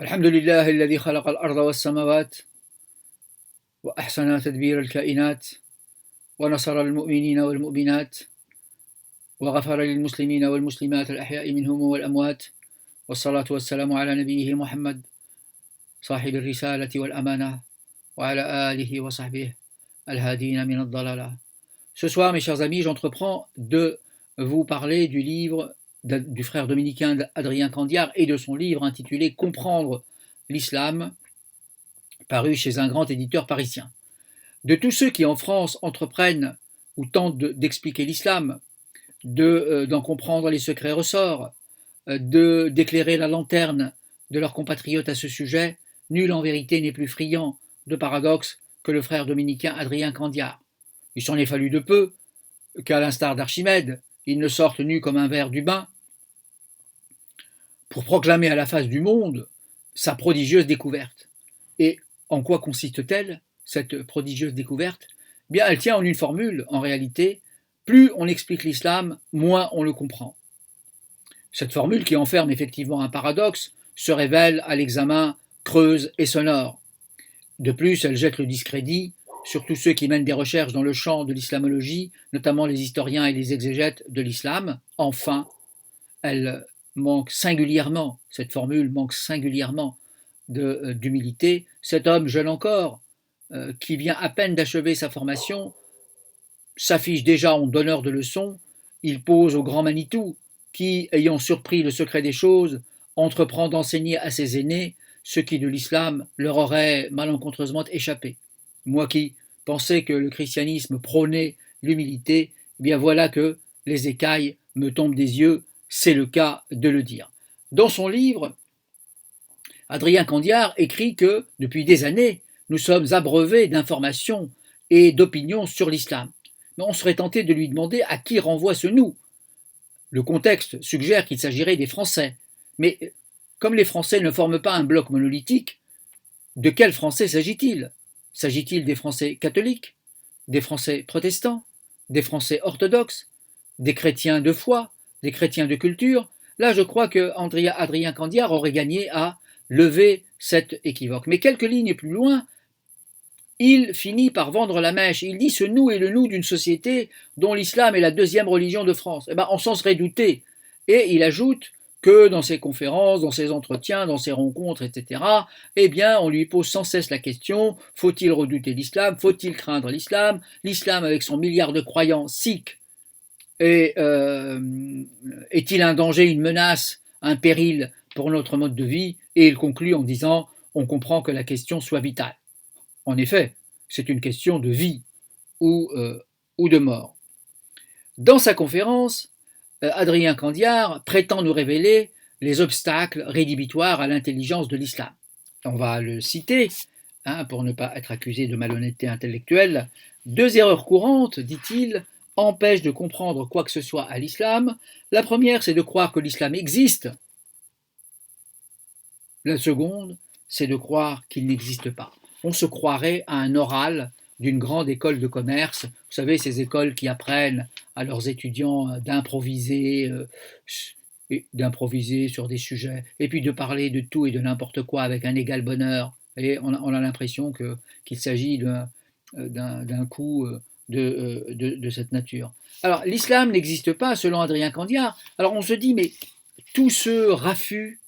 الحمد لله الذي خلق الأرض والسماوات وأحسن تدبير الكائنات ونصر المؤمنين والمؤمنات وغفر للمسلمين والمسلمات الأحياء منهم والأموات والصلاة والسلام على نبيه محمد صاحب الرسالة والأمانة وعلى آله وصحبه الهادين من الضلالة. Ce soir, mes chers amis, j'entreprends de vous parler du livre du frère dominicain Adrien Candiar et de son livre intitulé Comprendre l'islam, paru chez un grand éditeur parisien. De tous ceux qui en France entreprennent ou tentent d'expliquer l'islam, d'en comprendre les secrets ressorts, d'éclairer la lanterne de leurs compatriotes à ce sujet, nul en vérité n'est plus friand de paradoxes que le frère dominicain Adrien Candiar. Il s'en est fallu de peu qu'à l'instar d'Archimède, il ne sorte nu comme un ver du bain pour proclamer à la face du monde sa prodigieuse découverte. Et en quoi consiste-t-elle, cette prodigieuse découverte? Bien, elle tient en une formule, en réalité: plus on explique l'islam, moins on le comprend. Cette formule, qui enferme effectivement un paradoxe, se révèle à l'examen creuse et sonore. De plus, elle jette le discrédit sur tous ceux qui mènent des recherches dans le champ de l'islamologie, notamment les historiens et les exégètes de l'islam. Enfin, elle manque singulièrement, cette formule manque singulièrement d'humilité. Cet homme jeune encore, qui vient à peine d'achever sa formation, s'affiche déjà en donneur de leçons. Il pose au grand Manitou, qui, ayant surpris le secret des choses, entreprend d'enseigner à ses aînés ce qui de l'islam leur aurait malencontreusement échappé. Moi qui pensais que le christianisme prônait l'humilité, eh bien voilà que les écailles me tombent des yeux, c'est le cas de le dire. Dans son livre, Adrien Candiar écrit que, depuis des années, nous sommes abreuvés d'informations et d'opinions sur l'islam. Mais on serait tenté de lui demander à qui renvoie ce nous. Le contexte suggère qu'il s'agirait des Français. Mais comme les Français ne forment pas un bloc monolithique, de quels Français s'agit-il? S'agit-il des Français catholiques, des Français protestants, des Français orthodoxes, des chrétiens de foi, des chrétiens de culture? Là, je crois que Adrien Candiar aurait gagné à lever cet équivoque. Mais quelques lignes plus loin, il finit par vendre la mèche. Il dit: ce nous est le nous d'une société dont l'islam est la deuxième religion de France. Eh ben, on s'en serait douté. Et il ajoute que dans ses conférences, dans ses entretiens, dans ses rencontres, etc., eh bien, on lui pose sans cesse la question: faut-il redouter l'islam? Faut-il craindre l'islam? L'islam, avec son milliard de croyants sikhs, est-il un danger, une menace, un péril pour notre mode de vie? Et il conclut en disant: on comprend que la question soit vitale. En effet, c'est une question de vie ou de mort. Dans sa conférence, Adrien Candiar prétend nous révéler les obstacles rédhibitoires à l'intelligence de l'islam. On va le citer, pour ne pas être accusé de malhonnêteté intellectuelle. 2 erreurs courantes, dit-il, empêchent de comprendre quoi que ce soit à l'islam. La première, c'est de croire que l'islam existe. La seconde, c'est de croire qu'il n'existe pas. On se croirait à un oral d'une grande école de commerce. Vous savez, ces écoles qui apprennent à leurs étudiants d'improviser sur des sujets, et puis de parler de tout et de n'importe quoi avec un égal bonheur. Et on a l'impression qu'il s'agit d'un coup de cette nature. Alors, l'islam n'existe pas, selon Adrien Candiar. Alors, on se dit, mais tout ce raffut,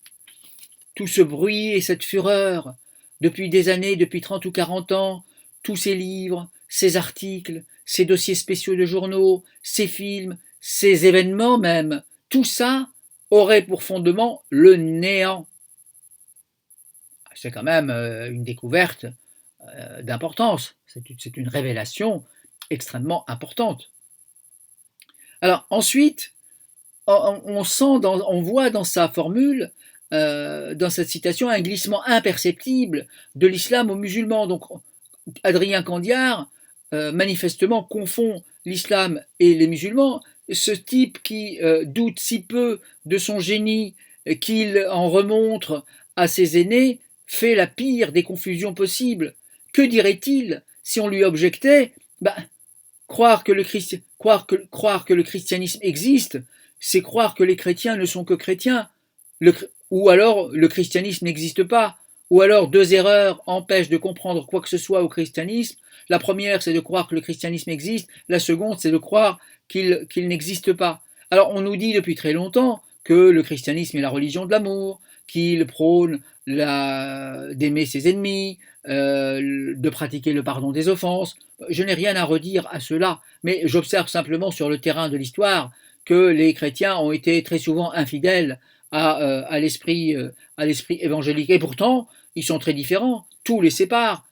tout ce bruit et cette fureur, depuis des années, depuis 30 ou 40 ans, tous ces livres, ces articles, ces dossiers spéciaux de journaux, ces films, ces événements même, tout ça aurait pour fondement le néant. C'est quand même une découverte d'importance, c'est une révélation extrêmement importante. Alors ensuite, on voit dans sa formule, dans cette citation, un glissement imperceptible de l'islam aux musulmans. Donc Adrien Candiar manifestement confond l'islam et les musulmans. Ce type qui doute si peu de son génie qu'il en remontre à ses aînés fait la pire des confusions possibles. Que dirait-il si on lui objectait: croire que le christianisme existe, c'est croire que les chrétiens ne sont que chrétiens, ou alors le christianisme n'existe pas, ou alors deux erreurs empêchent de comprendre quoi que ce soit au christianisme. La première, c'est de croire que le christianisme existe, la seconde, c'est de croire qu'il n'existe pas. Alors on nous dit depuis très longtemps que le christianisme est la religion de l'amour, qu'il prône d'aimer ses ennemis, de pratiquer le pardon des offenses. Je n'ai rien à redire à cela, mais j'observe simplement sur le terrain de l'histoire que les chrétiens ont été très souvent infidèles à l'esprit évangélique. Et pourtant, ils sont très différents. Tout les sépare.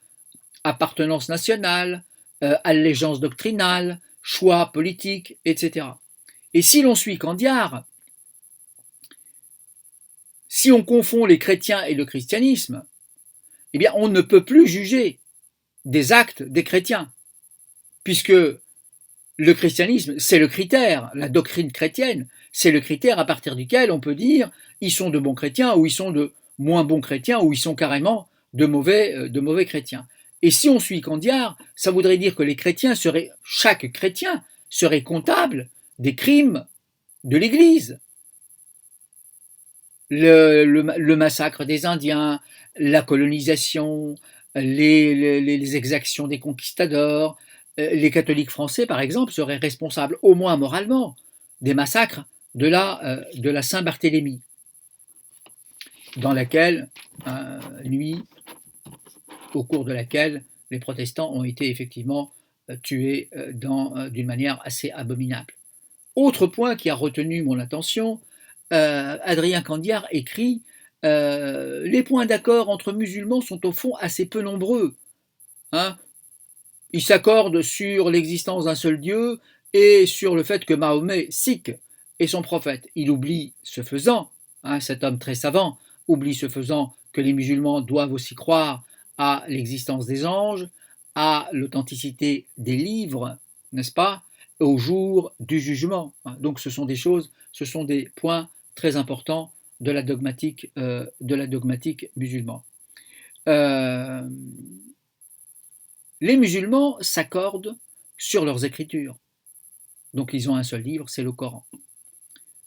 Appartenance nationale, allégeance doctrinale, choix politique, etc. Et si l'on suit Candiar, si on confond les chrétiens et le christianisme, eh bien on ne peut plus juger des actes des chrétiens, puisque le christianisme, c'est le critère, la doctrine chrétienne, c'est le critère à partir duquel on peut dire ils sont de bons chrétiens ou ils sont de moins bons chrétiens ou ils sont carrément de mauvais chrétiens. Et si on suit Candiar, ça voudrait dire que chaque chrétien serait comptable des crimes de l'Église. Le massacre des Indiens, la colonisation, les exactions des conquistadors. Les catholiques français, par exemple, seraient responsables, au moins moralement, des massacres de la Saint-Barthélemy, dans laquelle, au cours de laquelle les protestants ont été effectivement tués d'une manière assez abominable. Autre point qui a retenu mon attention, Adrien Candiar écrit les points d'accord entre musulmans sont au fond assez peu nombreux. Hein. Ils s'accordent sur l'existence d'un seul Dieu et sur le fait que Mahomet, sikh, est son prophète. Il oublie, ce faisant, cet homme très savant, oublie ce faisant que les musulmans doivent aussi croire à l'existence des anges, à l'authenticité des livres, n'est-ce pas, au jour du jugement. Donc ce sont des points très importants de la dogmatique musulmane. Les musulmans s'accordent sur leurs écritures. Donc ils ont un seul livre, c'est le Coran.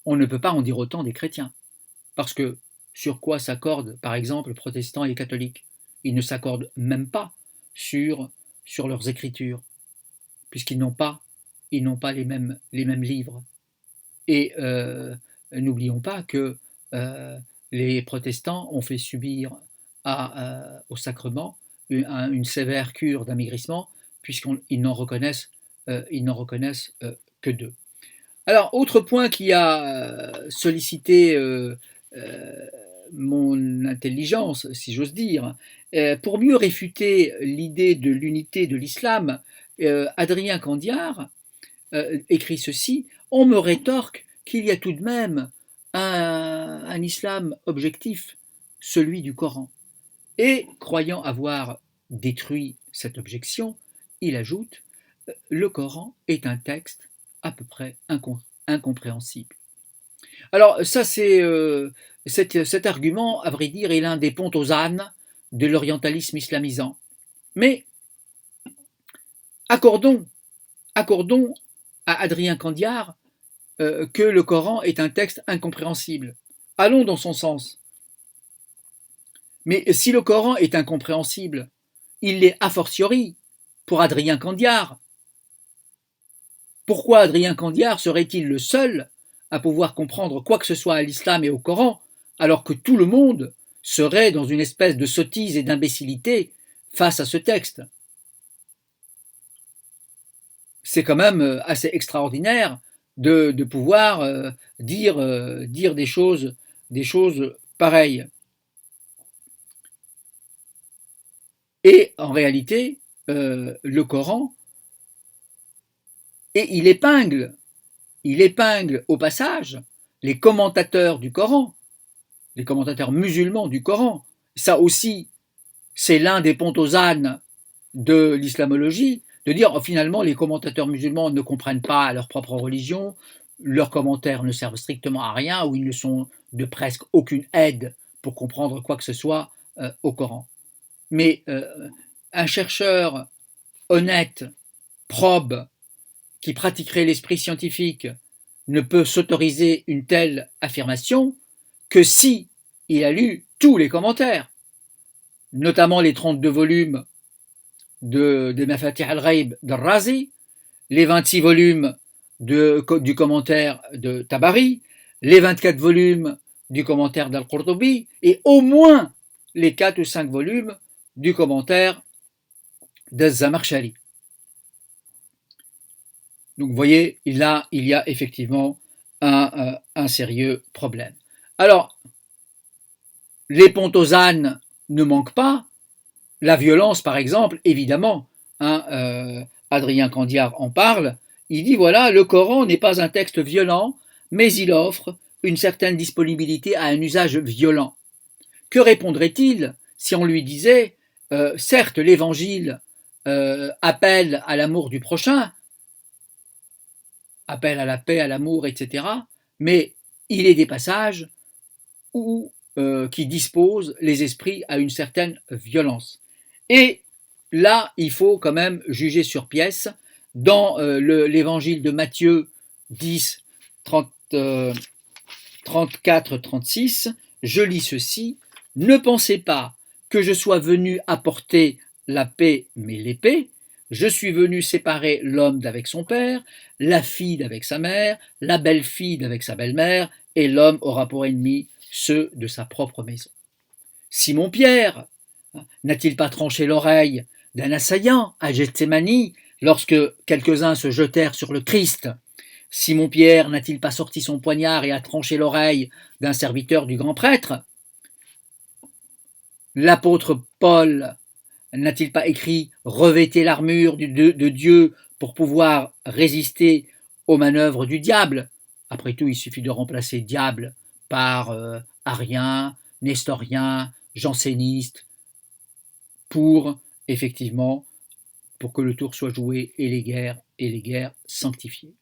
On ne peut pas en dire autant des chrétiens. Parce que sur quoi s'accordent, par exemple, protestants et catholiques? Ils ne s'accordent même pas sur leurs écritures, puisqu'ils n'ont pas les mêmes livres. Et n'oublions pas que les protestants ont fait subir au sacrement une sévère cure d'amaigrissement, puisqu'ils n'en reconnaissent que deux. Alors, autre point qui a sollicité mon intelligence, si j'ose dire, pour mieux réfuter l'idée de l'unité de l'islam, Adrien Candiar écrit ceci: on me rétorque qu'il y a tout de même un islam objectif, celui du Coran. Et, croyant avoir détruit cette objection, il ajoute: le Coran est un texte à peu près incompréhensible. Alors ça, cet argument, à vrai dire, est l'un des ponts aux ânes de l'orientalisme islamisant. Mais accordons à Adrien Candiar que le Coran est un texte incompréhensible. Allons dans son sens. Mais si le Coran est incompréhensible, il l'est a fortiori pour Adrien Candiar. Pourquoi Adrien Candiar serait-il le seul à pouvoir comprendre quoi que ce soit à l'islam et au Coran, alors que tout le monde serait dans une espèce de sottise et d'imbécilité face à ce texte? C'est quand même assez extraordinaire de pouvoir dire des choses pareilles. Et en réalité, le Coran, et il épingle au passage les commentateurs du Coran, les commentateurs musulmans du Coran. Ça aussi, c'est l'un des ponts aux ânes de l'islamologie, de dire finalement les commentateurs musulmans ne comprennent pas leur propre religion, leurs commentaires ne servent strictement à rien, ou ils ne sont de presque aucune aide pour comprendre quoi que ce soit au Coran. Mais un chercheur honnête, probe, qui pratiquerait l'esprit scientifique ne peut s'autoriser une telle affirmation que si il a lu tous les commentaires, notamment les 32 volumes des Mafatih al-Ghaib d'Al-Razi, les 26 volumes du commentaire de Tabari, les 24 volumes du commentaire d'Al-Qurtubi et au moins les 4 ou 5 volumes du commentaire de Zamakhshari. Donc vous voyez, il y a effectivement un sérieux problème. Alors, les pontosanes ne manquent pas, la violence par exemple, évidemment, Adrien Candiard en parle, il dit voilà, le Coran n'est pas un texte violent, mais il offre une certaine disponibilité à un usage violent. Que répondrait-il si on lui disait certes l'évangile appelle à l'amour du prochain, appelle à la paix, à l'amour, etc., mais il est des passages qui disposent les esprits à une certaine violence. Et là, il faut quand même juger sur pièce. Dans l'évangile de Matthieu 10, 34, 36, je lis ceci. Ne pensez pas que je sois venu apporter la paix, mais l'épée. Je suis venu séparer l'homme d'avec son père, la fille d'avec sa mère, la belle-fille d'avec sa belle-mère, et l'homme aura pour ennemi ceux de sa propre maison. Simon-Pierre n'a-t-il pas tranché l'oreille d'un assaillant à Gethsémani lorsque quelques-uns se jetèrent sur le Christ? Simon-Pierre n'a-t-il pas sorti son poignard et a tranché l'oreille d'un serviteur du grand prêtre? L'apôtre Paul n'a-t-il pas écrit « Revêtez l'armure de Dieu pour pouvoir résister aux manœuvres du diable » Après tout, il suffit de remplacer diable par arien, nestorien, janséniste, pour effectivement, pour que le tour soit joué et les guerres sanctifiées.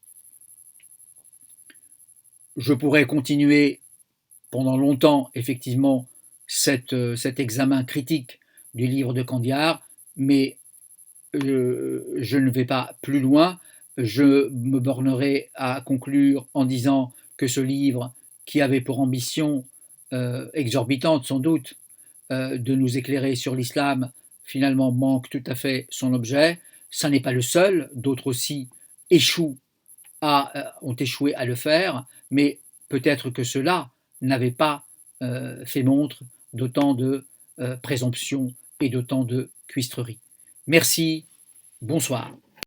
Je pourrais continuer pendant longtemps, effectivement, cet examen critique du livre de Candiard, mais je ne vais pas plus loin. Je me bornerai à conclure en disant que ce livre, qui avait pour ambition exorbitante sans doute, de nous éclairer sur l'islam, finalement manque tout à fait son objet. Ça n'est pas le seul, d'autres aussi ont échoué à le faire, mais peut-être que ceux-là n'avaient pas fait montre d'autant de présomption et d'autant de cuistrerie. Merci, bonsoir.